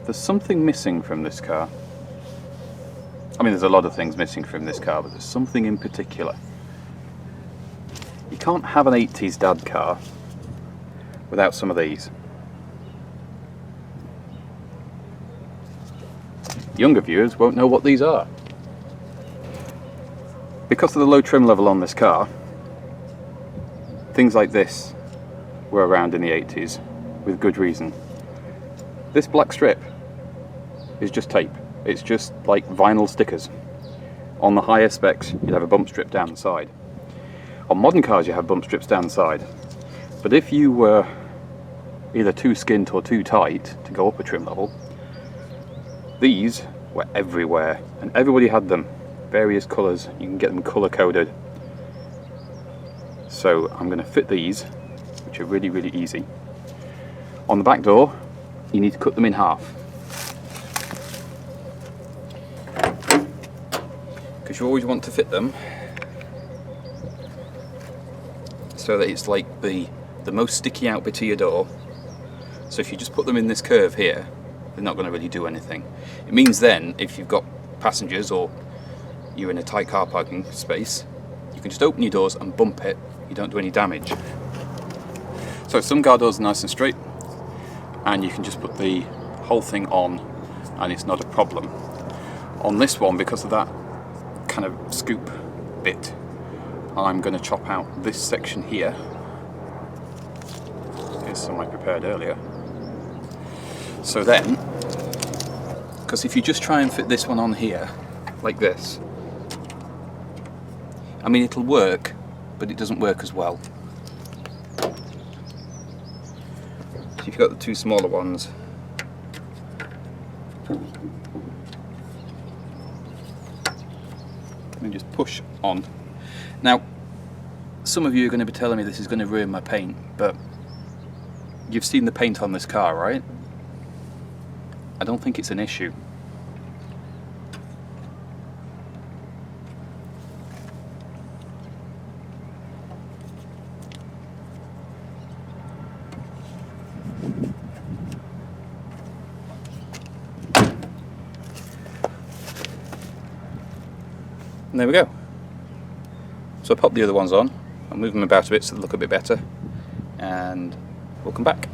there's something missing from this car. I mean, there's a lot of things missing from this car, but there's something in particular. You can't have an 80s dad car without some of these. Younger viewers won't know what these are. Because of the low trim level on this car, things like this were around in the 80s with good reason. This black strip is just tape. It's just like vinyl stickers. On the higher specs, you'd have a bump strip down the side. On modern cars, you have bump strips down the side. But if you were either too skint or too tight to go up a trim level, these were everywhere, and everybody had them. Various colours. You can get them colour coded. So I'm going to fit these, which are really, really easy. On the back door, you need to cut them in half. Because you always want to fit them so that it's like the most sticky out bit of your door. So if you just put them in this curve here, they're not going to really do anything. It means then, if you've got passengers or you're in a tight car parking space, you can just open your doors and bump it. You don't do any damage. So some car doors are nice and straight, and you can just put the whole thing on and it's not a problem. On this one, because of that kind of scoop bit, I'm going to chop out this section here. Here's some I prepared earlier. So then, because if you just try and fit this one on here, like this, I mean, it'll work, but it doesn't work as well. So if you've got the two smaller ones, and just push on. Now, some of you are going to be telling me this is going to ruin my paint, but you've seen the paint on this car, right? I don't think it's an issue. And there we go. So I pop the other ones on, I'll move them about a bit so they look a bit better, and we'll come back.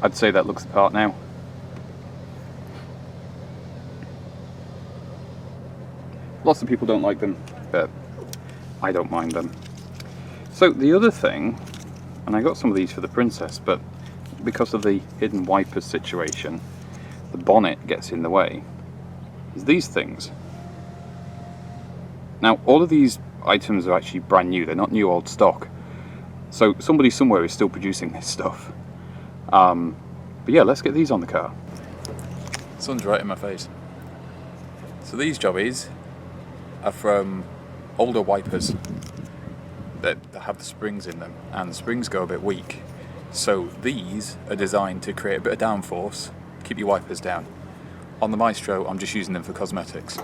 I'd say that looks the part now. Lots of people don't like them, but I don't mind them. So the other thing, and I got some of these for the Princess, but because of the hidden wipers situation, the bonnet gets in the way, is these things. Now, all of these items are actually brand new, they're not new old stock. So somebody somewhere is still producing this stuff. But yeah, let's get these on the car. Sun's right in my face. So these jobbies are from older wipers that have the springs in them, and the springs go a bit weak. So these are designed to create a bit of downforce, keep your wipers down. On the Maestro, I'm just using them for cosmetics.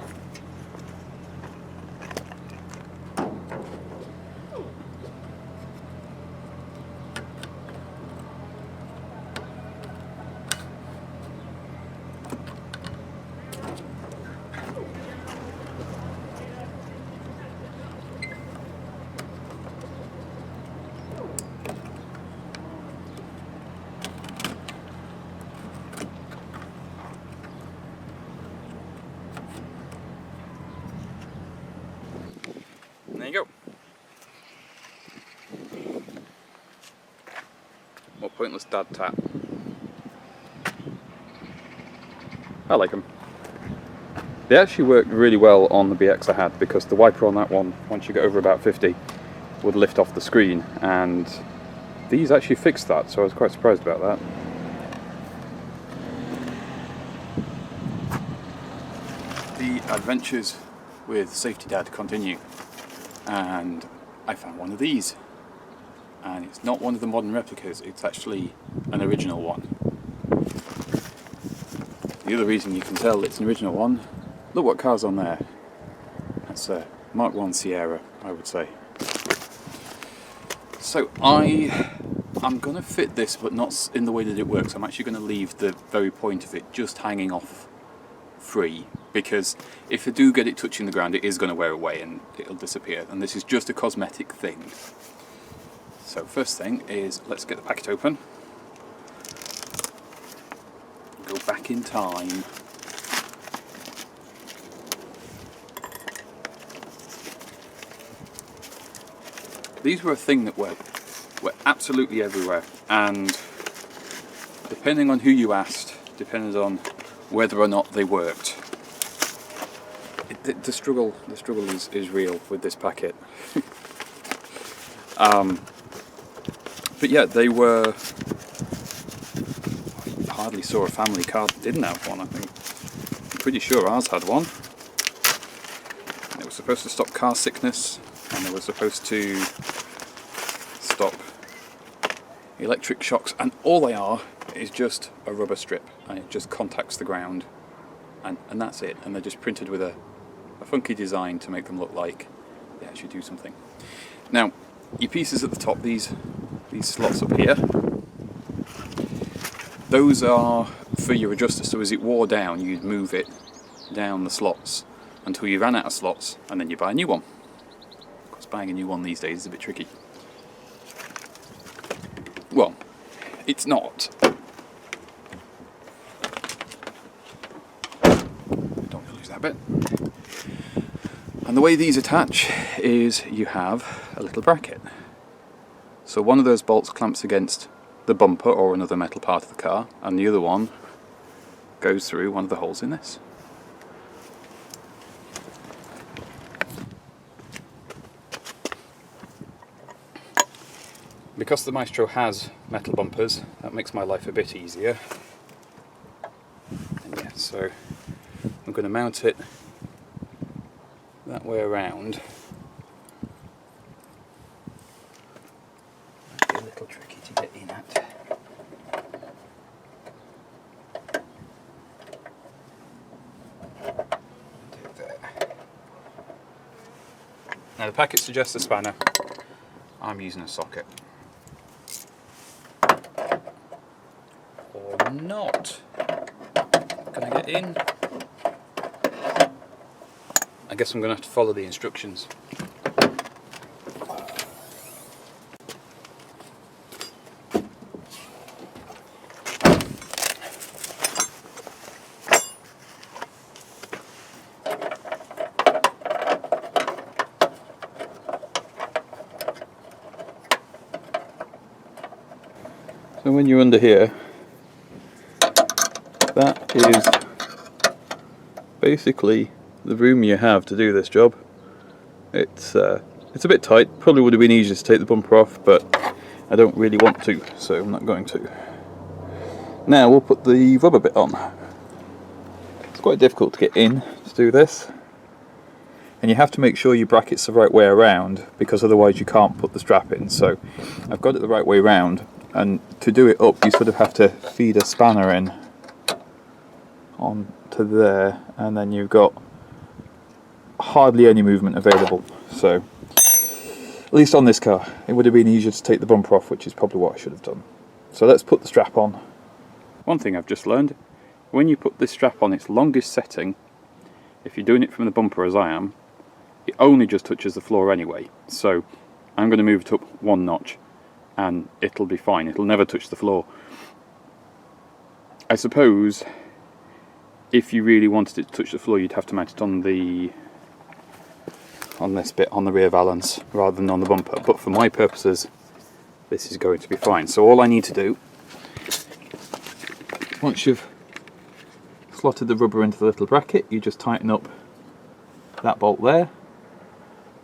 There you go. More pointless dad tap. I like them. They actually worked really well on the BX I had, because the wiper on that one, once you get over about 50, would lift off the screen, and these actually fixed that, so I was quite surprised about that. The adventures with Safety Dad continue, and I found one of these, and it's not one of the modern replicas, it's actually an original one. The other reason you can tell it's an original one, look what car's on there. That's a Mark 1 Sierra, I would say. So I'm going to fit this, but not in the way that it works. I'm actually going to leave the very point of it just hanging off free, because if I do get it touching the ground, it is going to wear away and it'll disappear, and this is just a cosmetic thing. So first thing is, let's get the packet open, go back in time. These were a thing that were absolutely everywhere, and depending on who you asked, depended on whether or not they worked. The struggle is real with this packet. But yeah, they were. I hardly saw a family car that didn't have one. I think I'm pretty sure ours had one. It was supposed to stop car sickness, and they were supposed to stop electric shocks, and all they are is just a rubber strip, and it just contacts the ground, and that's it. And they're just printed with a funky design to make them look like they actually do something. Now, your pieces at the top, these slots up here, those are for your adjuster, so as it wore down you'd move it down the slots until you ran out of slots, and then you buy a new one. Because buying a new one these days is a bit tricky. Well, it's not. Don't lose that bit. And the way these attach is you have a little bracket. So one of those bolts clamps against the bumper or another metal part of the car, and the other one goes through one of the holes in this. Because the Maestro has metal bumpers, that makes my life a bit easier. And yeah, so I'm going to mount it that way around. Might be a little tricky to get in at. Do it there. Now the packet suggests a spanner. I'm using a socket. Or not. Can I get in? I guess I'm going to have to follow the instructions. So when you're under here, that is basically the room you have to do this job. It's a bit tight. Probably would have been easier to take the bumper off, but I don't really want to, so I'm not going to. Now we'll put the rubber bit on. It's quite difficult to get in to do this, and you have to make sure your bracket's the right way around, because otherwise you can't put the strap in. So I've got it the right way around, and to do it up you sort of have to feed a spanner in on to there, and then you've got hardly any movement available. So at least on this car it would have been easier to take the bumper off, which is probably what I should have done. So let's put the strap on. One thing I've just learned, when you put this strap on its longest setting, if you're doing it from the bumper as I am, it only just touches the floor anyway. So I'm going to move it up one notch and it'll be fine. It'll never touch the floor. I suppose if you really wanted it to touch the floor, you'd have to mount it on this bit on the rear valance rather than on the bumper, but for my purposes this is going to be fine. So all I need to do, once you've slotted the rubber into the little bracket, you just tighten up that bolt there,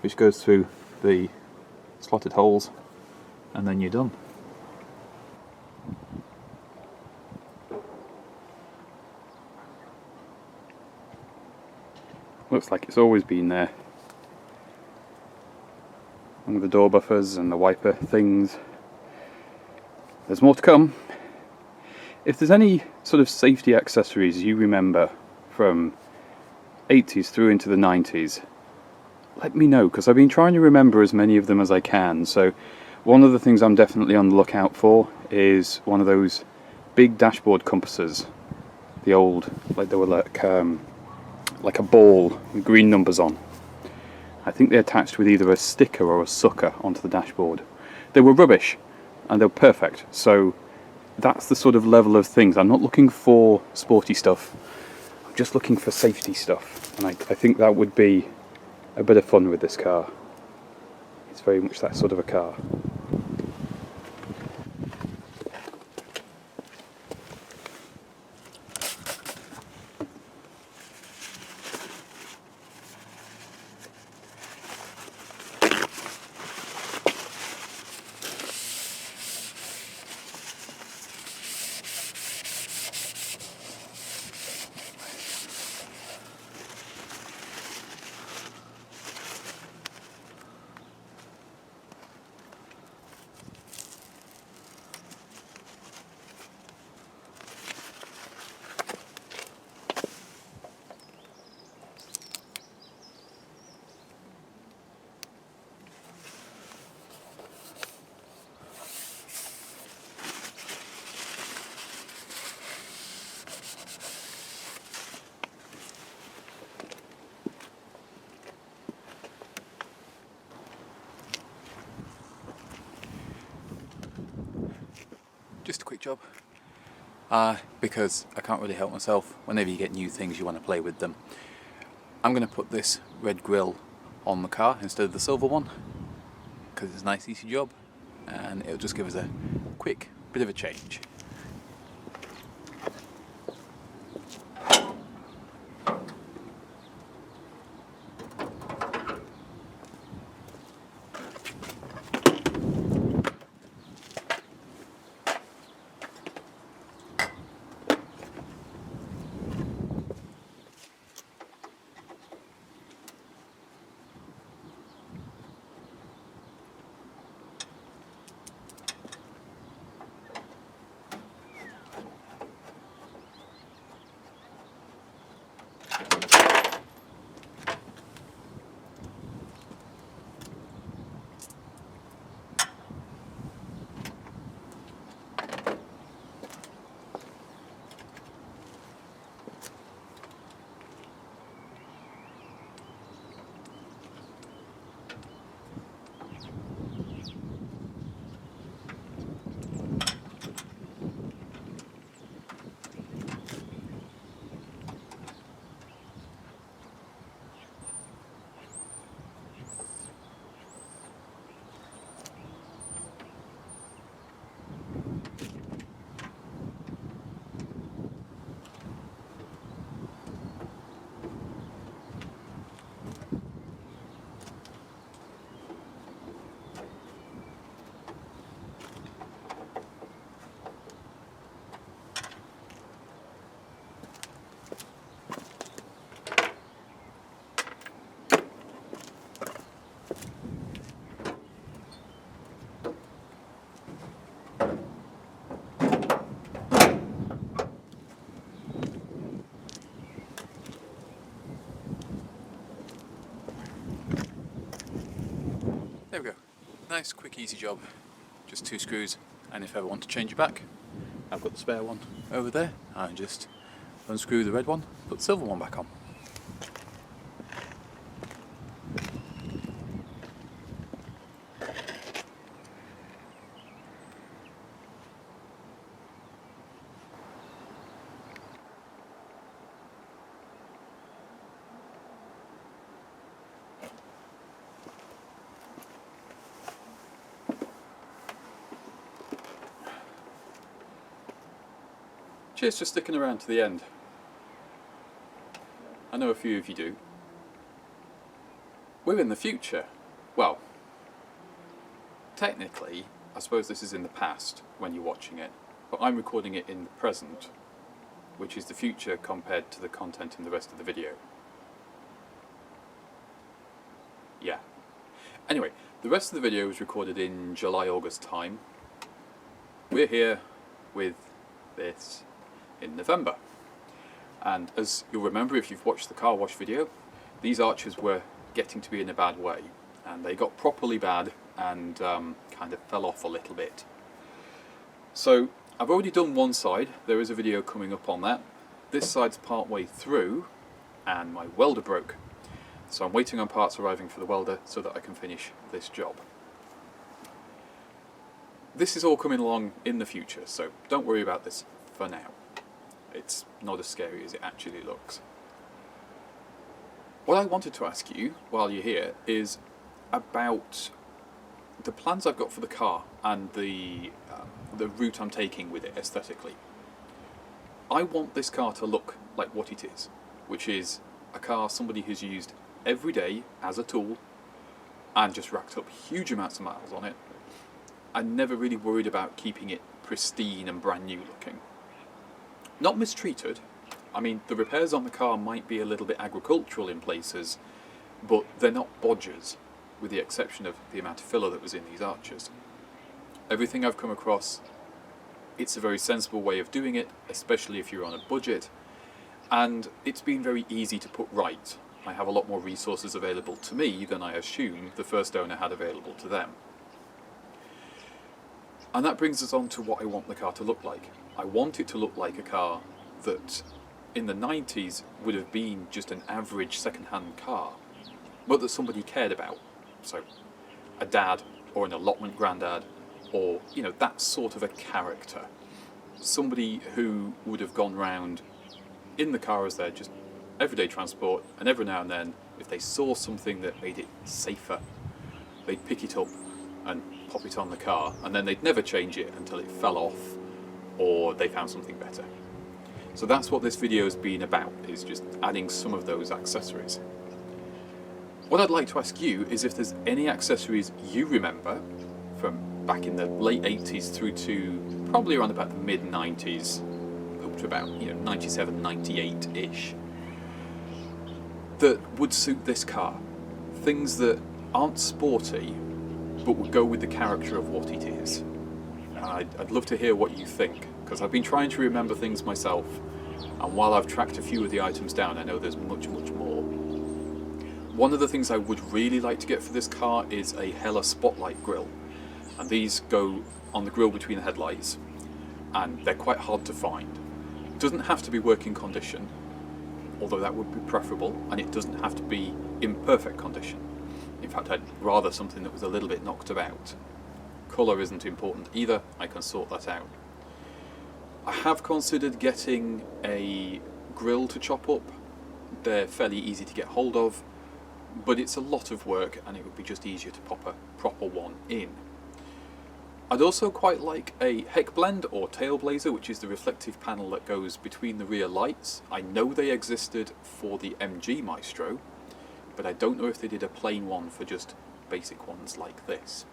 which goes through the slotted holes, and then you're done. Looks like it's always been there. Along with the door buffers and the wiper things. There's more to come. If there's any sort of safety accessories you remember from 80s through into the 90s, let me know, because I've been trying to remember as many of them as I can. So One of the things I'm definitely on the lookout for is one of those big dashboard compasses. The old, like they were like a ball with green numbers on. I think they're attached with either a sticker or a sucker onto the dashboard. They were rubbish, and they were perfect. So that's the sort of level of things. I'm not looking for sporty stuff. I'm just looking for safety stuff, and I think that would be a bit of fun with this car. It's very much that sort of a car. Just a quick job, because I can't really help myself. Whenever you get new things you want to play with them. I'm going to put this red grille on the car instead of the silver one, because it's a nice easy job and it'll just give us a quick bit of a change. There we go. Nice, quick, easy job. Just 2 screws, and if I ever want to change it back, I've got the spare one over there. I just unscrew the red one, put the silver one back on. Cheers for sticking around to the end. I know a few of you do. We're in the future. Well, technically, I suppose this is in the past when you're watching it, but I'm recording it in the present, which is the future compared to the content in the rest of the video. Yeah. Anyway, the rest of the video was recorded in July-August time. We're here with this in November. And as you'll remember if you've watched the car wash video, these arches were getting to be in a bad way. And they got properly bad and kind of fell off a little bit. So I've already done one side, there is a video coming up on that. This side's part way through and my welder broke. So I'm waiting on parts arriving for the welder so that I can finish this job. This is all coming along in the future, so don't worry about this for now. It's not as scary as it actually looks. What I wanted to ask you while you're here is about the plans I've got for the car and the route I'm taking with it aesthetically. I want this car to look like what it is, which is a car somebody has used every day as a tool and just racked up huge amounts of miles on it. I never really worried about keeping it pristine and brand new looking. Not mistreated. I mean, the repairs on the car might be a little bit agricultural in places, but they're not bodgers, with the exception of the amount of filler that was in these arches. Everything I've come across, it's a very sensible way of doing it, especially if you're on a budget, and it's been very easy to put right. I have a lot more resources available to me than I assume the first owner had available to them. And that brings us on to what I want the car to look like. I want it to look like a car that in the 90s would have been just an average second-hand car, but that somebody cared about. So a dad or an allotment granddad, or that sort of a character. Somebody who would have gone round in the car as their just everyday transport, and every now and then if they saw something that made it safer, they'd pick it up and pop it on the car, and then they'd never change it until it fell off or they found something better. So that's what this video has been about, is just adding some of those accessories. What I'd like to ask you is if there's any accessories you remember from back in the late 80s through to probably around about the mid 90s, up to about 97, 98-ish, that would suit this car. Things that aren't sporty but would go with the character of what it is. I'd love to hear what you think, because I've been trying to remember things myself, and while I've tracked a few of the items down, I know there's much, much more. One of the things I would really like to get for this car is a Hella Spotlight grille, and these go on the grille between the headlights, and they're quite hard to find. It doesn't have to be working condition, although that would be preferable, and it doesn't have to be in perfect condition. In fact, I'd rather something that was a little bit knocked about. Colour isn't important either, I can sort that out. I have considered getting a grill to chop up. They're fairly easy to get hold of, but it's a lot of work and it would be just easier to pop a proper one in. I'd also quite like a heck blend or tailblazer, which is the reflective panel that goes between the rear lights. I know they existed for the MG Maestro, but I don't know if they did a plain one for just basic ones like this.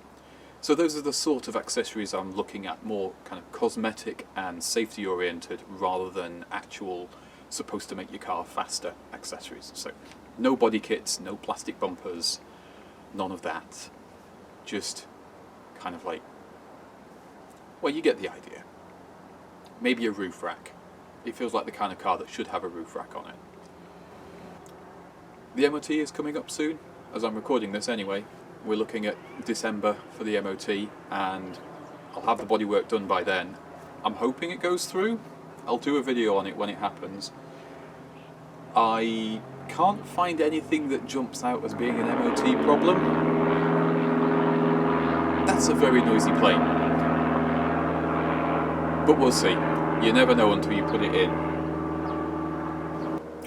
So those are the sort of accessories I'm looking at, more kind of cosmetic and safety oriented rather than actual supposed to make your car faster accessories. So no body kits, no plastic bumpers, none of that. Just kind of like, well, you get the idea. Maybe a roof rack. It feels like the kind of car that should have a roof rack on it. The MOT is coming up soon, as I'm recording this anyway. We're looking at December for the MOT, and I'll have the bodywork done by then. I'm hoping it goes through. I'll do a video on it when it happens. I can't find anything that jumps out as being an MOT problem. That's a very noisy plane. But we'll see. You never know until you put it in.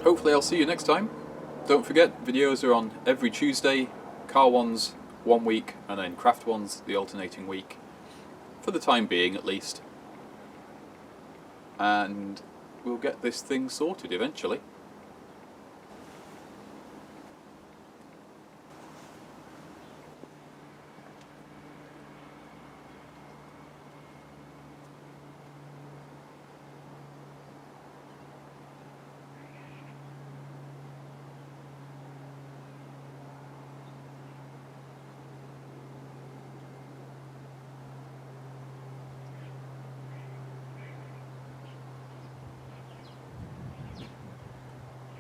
Hopefully I'll see you next time. Don't forget, videos are on every Tuesday, car ones 1 week, and then craft ones the alternating week, for the time being at least. And we'll get this thing sorted eventually.